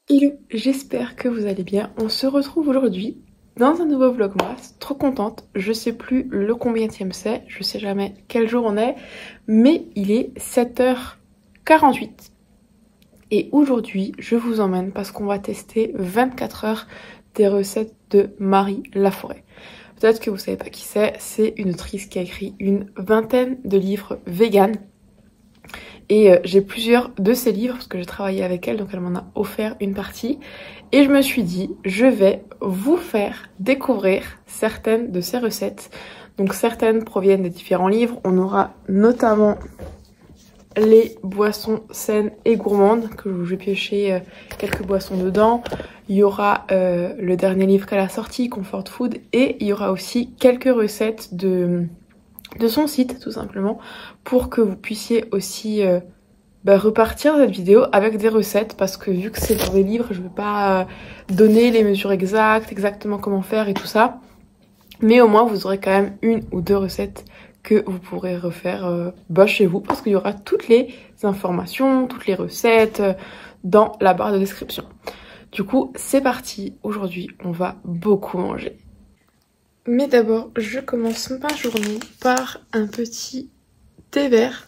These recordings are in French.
Hello, j'espère que vous allez bien. On se retrouve aujourd'hui dans un nouveau vlogmas. Trop contente, je sais plus le combienième c'est, je sais jamais quel jour on est, mais il est 7h48. Et aujourd'hui, je vous emmène parce qu'on va tester 24 heures des recettes de Marie Laforêt. Peut-être que vous savez pas qui c'est une autrice qui a écrit une vingtaine de livres vegan. Et j'ai plusieurs de ses livres parce que j'ai travaillé avec elle, donc elle m'en a offert une partie. Et je me suis dit, je vais vous faire découvrir certaines de ses recettes. Donc certaines proviennent des différents livres. On aura notamment les boissons saines et gourmandes, que je vais piocher quelques boissons dedans. Il y aura le dernier livre qu'elle a sorti, Comfort Food. Et il y aura aussi quelques recettes de son site tout simplement pour que vous puissiez aussi repartir cette vidéo avec des recettes, parce que vu que c'est dans des livres, je ne vais pas donner les mesures exactes, exactement comment faire et tout ça, mais au moins vous aurez quand même une ou deux recettes que vous pourrez refaire chez vous, parce qu'il y aura toutes les informations, toutes les recettes dans la barre de description. Du coup c'est parti, aujourd'hui on va beaucoup manger. Mais d'abord, je commence ma journée par un petit thé vert.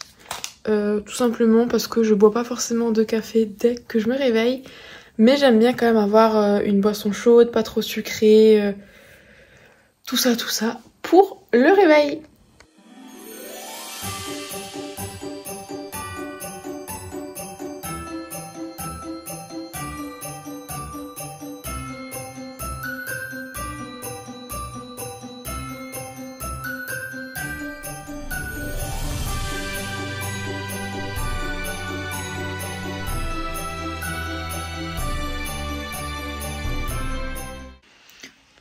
Tout simplement parce que je bois pas forcément de café dès que je me réveille. Mais j'aime bien quand même avoir une boisson chaude, pas trop sucrée. Tout ça pour le réveil.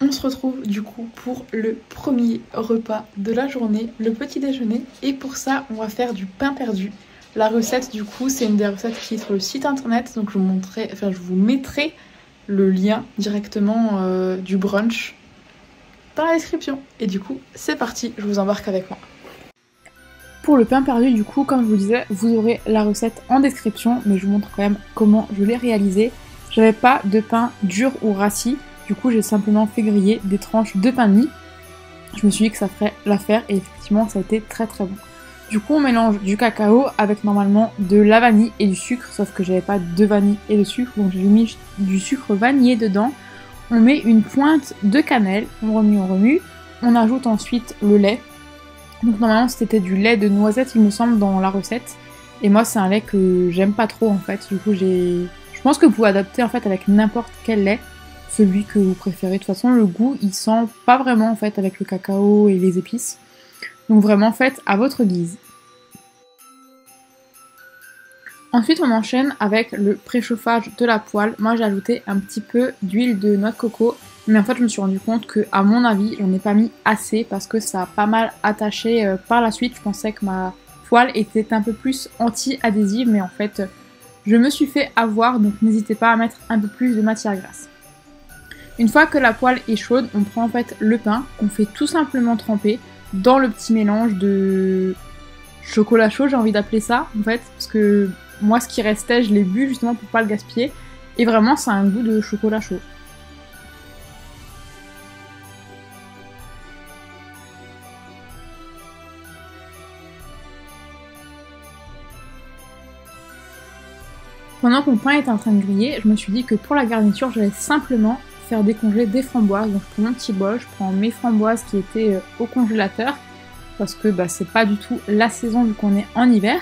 On se retrouve du coup pour le premier repas de la journée, le petit déjeuner. Et pour ça, on va faire du pain perdu. La recette du coup, c'est une des recettes qui est sur le site internet. Donc je vous mettrai le lien directement du brunch dans la description. Et du coup, c'est parti, je vous embarque avec moi. Pour le pain perdu, du coup, comme je vous disais, vous aurez la recette en description. Mais je vous montre quand même comment je l'ai réalisé. J'avais pas de pain dur ou rassis. Du coup, j'ai simplement fait griller des tranches de pain de mie. Je me suis dit que ça ferait l'affaire et effectivement, ça a été très très bon. Du coup, on mélange du cacao avec normalement de la vanille et du sucre, sauf que j'avais pas de vanille et de sucre, donc j'ai mis du sucre vanillé dedans. On met une pointe de cannelle, on remue. On ajoute ensuite le lait. Donc normalement, c'était du lait de noisette, il me semble, dans la recette. Et moi, c'est un lait que j'aime pas trop en fait. Du coup, je pense que vous pouvez adapter en fait avec n'importe quel lait. Celui que vous préférez. De toute façon, le goût, il sent pas vraiment en fait avec le cacao et les épices. Donc vraiment, faites à votre guise. Ensuite, on enchaîne avec le préchauffage de la poêle. Moi, j'ai ajouté un petit peu d'huile de noix de coco. Mais en fait, je me suis rendu compte que, à mon avis, j'en ai pas mis assez parce que ça a pas mal attaché par la suite. Je pensais que ma poêle était un peu plus anti-adhésive, mais en fait, je me suis fait avoir. Donc n'hésitez pas à mettre un peu plus de matière grasse. Une fois que la poêle est chaude, on prend en fait le pain qu'on fait tout simplement tremper dans le petit mélange de chocolat chaud, j'ai envie d'appeler ça en fait, parce que moi ce qui restait, je l'ai bu justement pour pas le gaspiller, et vraiment ça a un goût de chocolat chaud. Pendant que mon pain est en train de griller, je me suis dit que pour la garniture, j'allais simplement faire décongeler des framboises. Donc je prends mon petit bol, je prends mes framboises qui étaient au congélateur, parce que c'est pas du tout la saison vu qu'on est en hiver,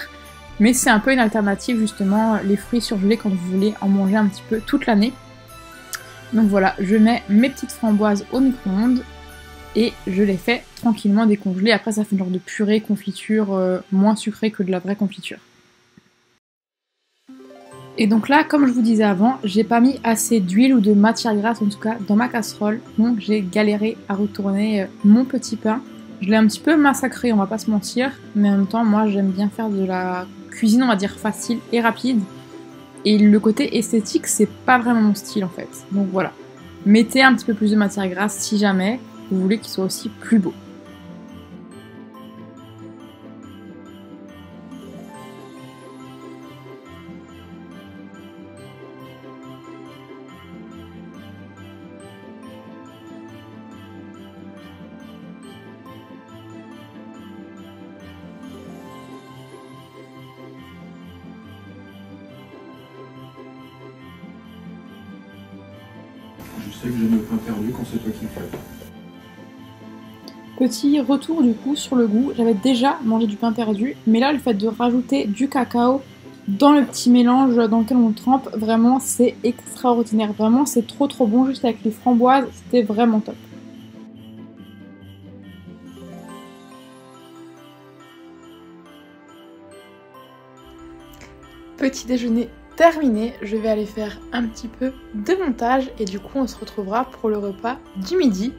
mais c'est un peu une alternative justement, les fruits surgelés quand vous voulez en manger un petit peu toute l'année. Donc voilà, je mets mes petites framboises au micro-ondes et je les fais tranquillement décongeler. Après ça fait une genre de purée, confiture, moins sucrée que de la vraie confiture. Et donc là, comme je vous disais avant, j'ai pas mis assez d'huile ou de matière grasse en tout cas dans ma casserole, donc j'ai galéré à retourner mon petit pain. Je l'ai un petit peu massacré, on va pas se mentir, mais en même temps, moi j'aime bien faire de la cuisine, on va dire facile et rapide. Et le côté esthétique, c'est pas vraiment mon style en fait. Donc voilà, mettez un petit peu plus de matière grasse si jamais vous voulez qu'il soit aussi plus beau. Je sais que j'aime le pain perdu quand c'est toi qui le fais. Petit retour du coup sur le goût, j'avais déjà mangé du pain perdu, mais là le fait de rajouter du cacao dans le petit mélange dans lequel on le trempe, vraiment c'est extraordinaire, vraiment c'est trop bon, juste avec les framboises, c'était vraiment top. Petit déjeuner terminé, je vais aller faire un petit peu de montage et du coup on se retrouvera pour le repas du midi.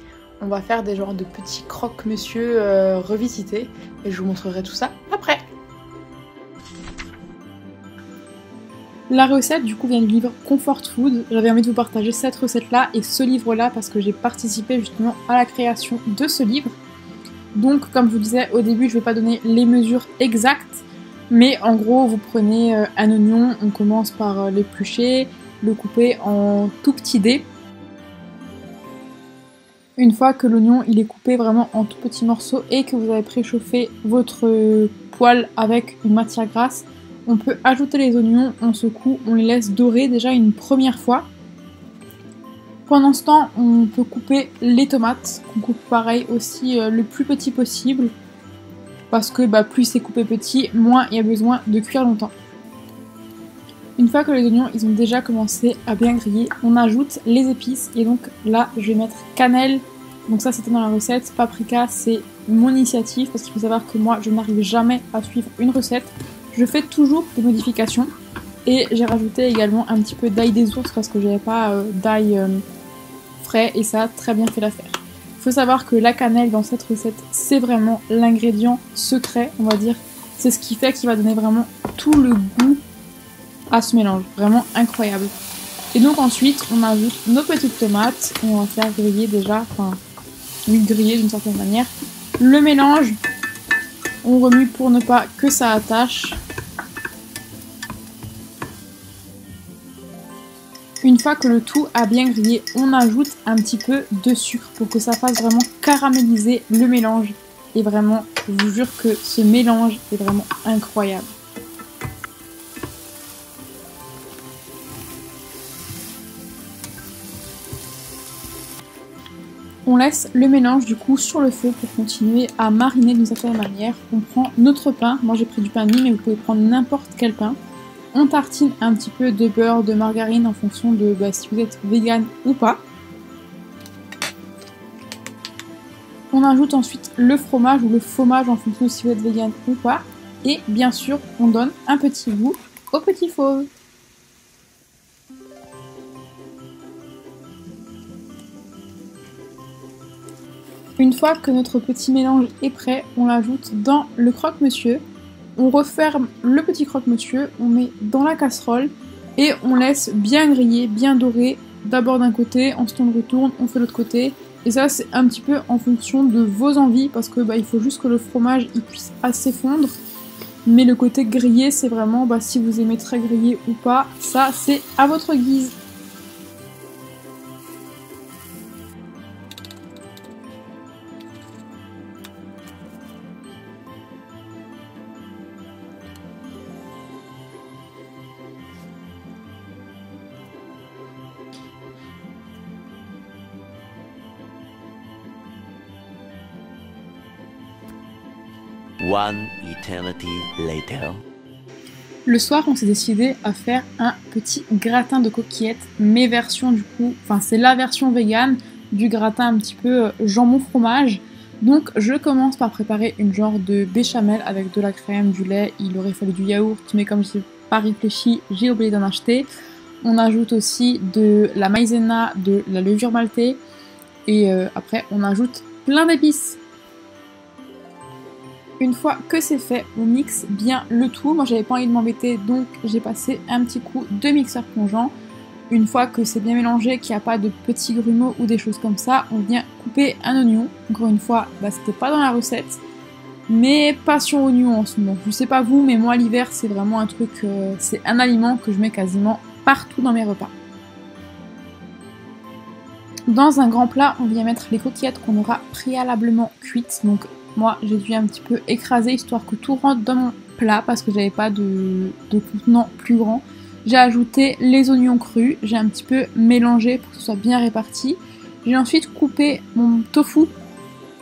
On va faire des genres de petits croque-monsieur revisités et je vous montrerai tout ça après. La recette du coup vient du livre Comfort Food. J'avais envie de vous partager cette recette là et ce livre là parce que j'ai participé justement à la création de ce livre. Donc comme je vous disais au début, je ne vais pas donner les mesures exactes, mais en gros vous prenez un oignon, on commence par l'éplucher, le couper en tout petits dés. Une fois que l'oignon il est coupé vraiment en tout petits morceaux et que vous avez préchauffé votre poêle avec une matière grasse, on peut ajouter les oignons, on secoue, on les laisse dorer déjà une première fois. Pendant ce temps, on peut couper les tomates, qu'on coupe pareil aussi le plus petit possible, parce que plus c'est coupé petit, moins il y a besoin de cuire longtemps. Une fois que les oignons ils ont déjà commencé à bien griller, on ajoute les épices et donc là je vais mettre cannelle, donc ça c'était dans la recette, paprika c'est mon initiative parce qu'il faut savoir que moi je n'arrive jamais à suivre une recette, je fais toujours des modifications et j'ai rajouté également un petit peu d'ail des ours parce que j'avais pas d'ail frais et ça a très bien fait l'affaire. Il faut savoir que la cannelle dans cette recette c'est vraiment l'ingrédient secret on va dire, c'est ce qui fait qu'il va donner vraiment tout le goût à ce mélange, vraiment incroyable. Et donc ensuite on ajoute nos petites tomates et on va faire griller déjà, griller d'une certaine manière. Le mélange, on remue pour ne pas que ça attache. Une fois que le tout a bien grillé, on ajoute un petit peu de sucre pour que ça fasse vraiment caraméliser le mélange. Et vraiment, je vous jure que ce mélange est vraiment incroyable. On laisse le mélange du coup sur le feu pour continuer à mariner d'une certaine manière. On prend notre pain, moi j'ai pris du pain de mie mais vous pouvez prendre n'importe quel pain. On tartine un petit peu de beurre, de margarine en fonction de si vous êtes vegan ou pas. On ajoute ensuite le fromage ou le fromage en fonction de si vous êtes vegan ou pas. Et bien sûr on donne un petit goût au petit fauve. Une fois que notre petit mélange est prêt, on l'ajoute dans le croque-monsieur. On referme le petit croque-monsieur, on met dans la casserole et on laisse bien griller, bien dorer. D'abord d'un côté, ensuite on le retourne, on fait l'autre côté. Et ça c'est un petit peu en fonction de vos envies parce que il faut juste que le fromage il puisse assez fondre. Mais le côté grillé c'est vraiment si vous aimez très grillé ou pas, ça c'est à votre guise. One eternity later. Le soir, on s'est décidé à faire un petit gratin de coquillettes, mais version du coup, c'est la version vegan du gratin un petit peu jambon fromage. Donc je commence par préparer une genre de béchamel avec de la crème, du lait, il aurait fallu du yaourt, mais comme je n'ai pas réfléchi, j'ai oublié d'en acheter. On ajoute aussi de la maïzena, de la levure maltée, et après on ajoute plein d'épices. Une fois que c'est fait, on mixe bien le tout. Moi j'avais pas envie de m'embêter donc j'ai passé un petit coup de mixeur plongeant. Une fois que c'est bien mélangé, qu'il n'y a pas de petits grumeaux ou des choses comme ça, on vient couper un oignon. Encore une fois, c'était pas dans la recette, mais passion oignon en ce moment. Je sais pas vous, mais moi l'hiver c'est vraiment un truc, c'est un aliment que je mets quasiment partout dans mes repas. Dans un grand plat, on vient mettre les coquillettes qu'on aura préalablement cuites. Donc moi j'ai dû un petit peu écraser histoire que tout rentre dans mon plat parce que j'avais pas de contenant plus grand. J'ai ajouté les oignons crus, j'ai un petit peu mélangé pour que ce soit bien réparti. J'ai ensuite coupé mon tofu,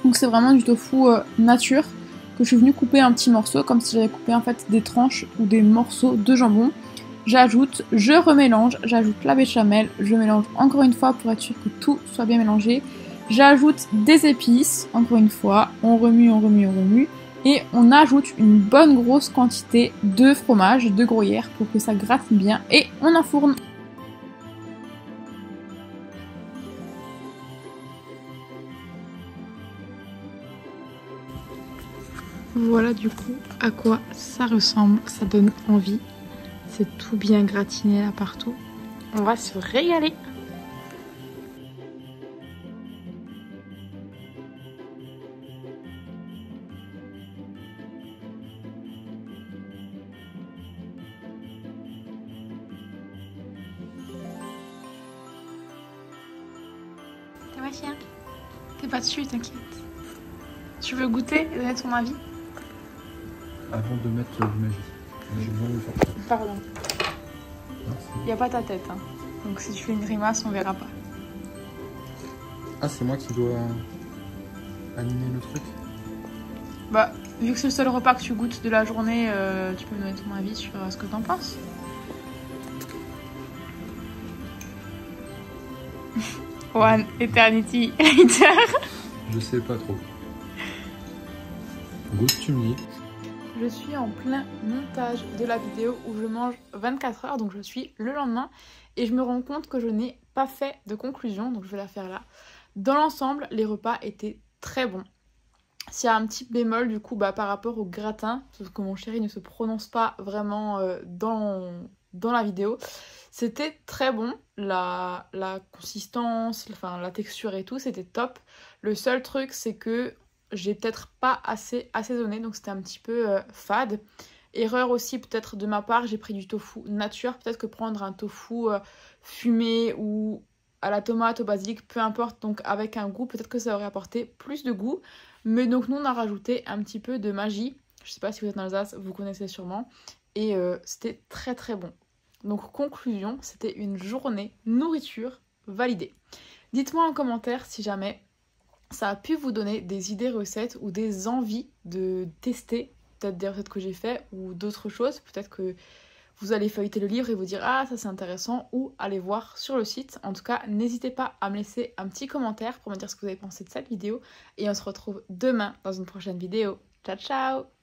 donc c'est vraiment du tofu nature que je suis venue couper en petits morceaux, comme si j'avais coupé en fait des tranches ou des morceaux de jambon. J'ajoute, je remélange, j'ajoute la béchamel, je mélange encore une fois pour être sûr que tout soit bien mélangé. J'ajoute des épices, encore une fois, on remue, on remue, on remue. Et on ajoute une bonne grosse quantité de fromage, de gruyère pour que ça gratine bien et on enfourne. Voilà du coup à quoi ça ressemble, ça donne envie. C'est tout bien gratiné là partout. On va se régaler. Ça va chien? T'es pas dessus, t'inquiète. Tu veux goûter et donner ton avis? Avant de mettre du magie. J'ai besoin de faire ça. Pardon. Merci. Y a pas ta tête, hein. Donc si tu fais une grimace, on verra pas. Ah, c'est moi qui dois animer le truc? Bah, vu que c'est le seul repas que tu goûtes de la journée, tu peux me donner ton avis sur ce que t'en penses. One Eternity Later. Je sais pas trop. Goûte, tu me dis. Je suis en plein montage de la vidéo où je mange 24 heures, donc je suis le lendemain. Et je me rends compte que je n'ai pas fait de conclusion, donc je vais la faire là. Dans l'ensemble, les repas étaient très bons. S'il y a un petit bémol du coup par rapport au gratin, parce que mon chéri ne se prononce pas vraiment dans la vidéo, c'était très bon, la consistance, enfin la texture et tout, c'était top. Le seul truc c'est que j'ai peut-être pas assez assaisonné, donc c'était un petit peu fade. Erreur aussi peut-être de ma part, j'ai pris du tofu nature, peut-être que prendre un tofu fumé ou à la tomate, au basilic, peu importe, donc avec un goût, peut-être que ça aurait apporté plus de goût. Mais donc nous on a rajouté un petit peu de magie, je sais pas si vous êtes en Alsace, vous connaissez sûrement, et c'était très très bon. Donc conclusion, c'était une journée nourriture validée. Dites-moi en commentaire si jamais ça a pu vous donner des idées recettes ou des envies de tester peut-être des recettes que j'ai fait ou d'autres choses. Peut-être que vous allez feuilleter le livre et vous dire « Ah, ça c'est intéressant » ou aller voir sur le site. En tout cas, n'hésitez pas à me laisser un petit commentaire pour me dire ce que vous avez pensé de cette vidéo. Et on se retrouve demain dans une prochaine vidéo. Ciao, ciao!